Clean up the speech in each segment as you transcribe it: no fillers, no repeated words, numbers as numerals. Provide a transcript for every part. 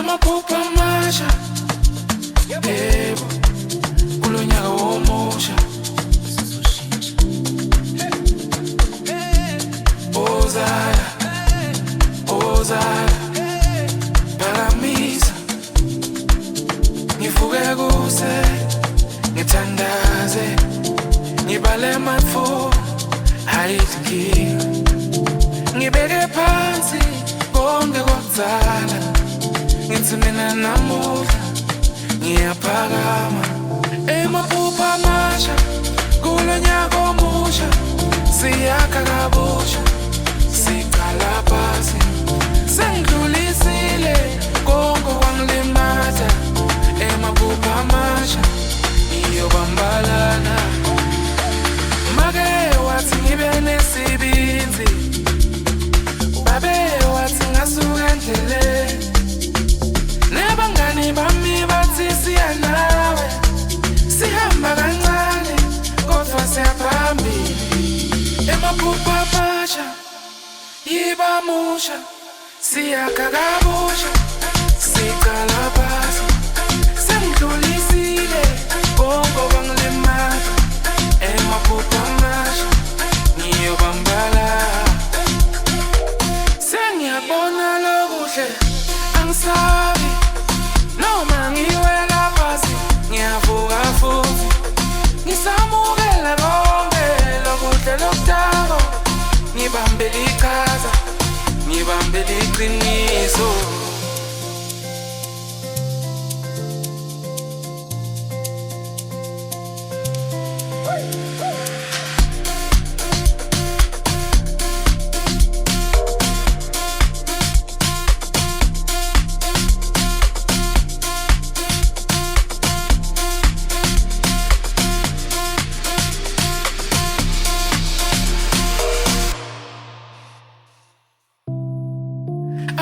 amaphupho amasha, yebo, kulo nyaka womusha. Ozala, ozala, phakamisa, ngivuke kuse, ngithandaze, ngibale amathuba, hayithi inkinga, ngibeke phansi konke kwakuzala, ngithi mina namuhla ngiyaphakama. Emaphupho amasha, kulo nyaka omusha, siyakha kabusha, siqala phasi, sengidlulisile konke kwangilimaza. Emaphupho amasha, ngiyobambalana. Make wathi ngibe nesibinzi, babe wathi ngasuka endleleni, nebangani bami bathi siya nawe, sihamba kancane kodwa siyaphambili. Emaphupho amasha, yiba musha, siyakha kabusha, siqala phasi, sengidlulisile konke kwangilimaza. Emaphupho amasha, ngiyobambala. Sengiyabona lokuhle, angisabi, noma ngiwela phasi, ngiyavuka futhi, ngisamukela konke lokuhle lokudako, ngibambela iqhaza, ngibambela iqiniso.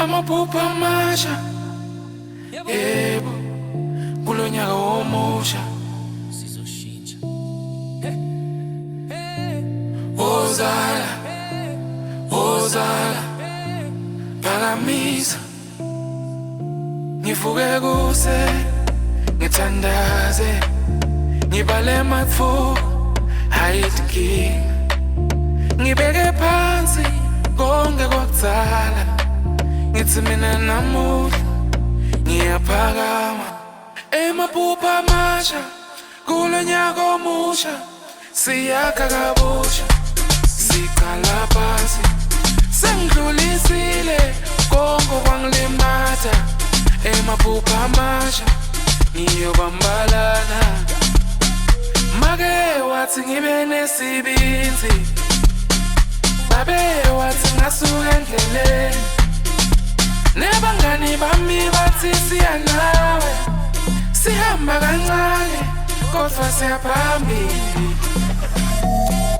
Amaphupho amasha, yebo, kulo nyaka womusha. Ozala, ozala, phakamisa, ngivuke kuse, ngithandaze, ngibale amathuba, hayithi inkinga, ngibeke phansi konke kwakuzala, ngithi mina namuhla ngiyaphakama. Emaphupho amasha, kulo nyaka omusha, siyakha kabusha, siqala phasi, sengidlulisile konke kwangilimaza. Emaphupho amasha, ngiyobambalana. Make wathi ngibe nesibinzi, babe wathi ngasuka endleleni, nebangani bami bathi siya nawe, sihamba kancane kodwa siyaphambili.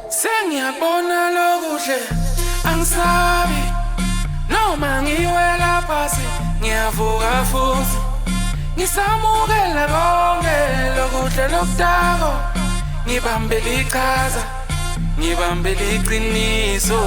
Sengiyabona lokuhle, angisabi, noma ngiwela phasi, ngiyavuka futhi, ngisamukela konke lokuhle lokudako, ngibambela iqhaza, ngibambela iqiniso.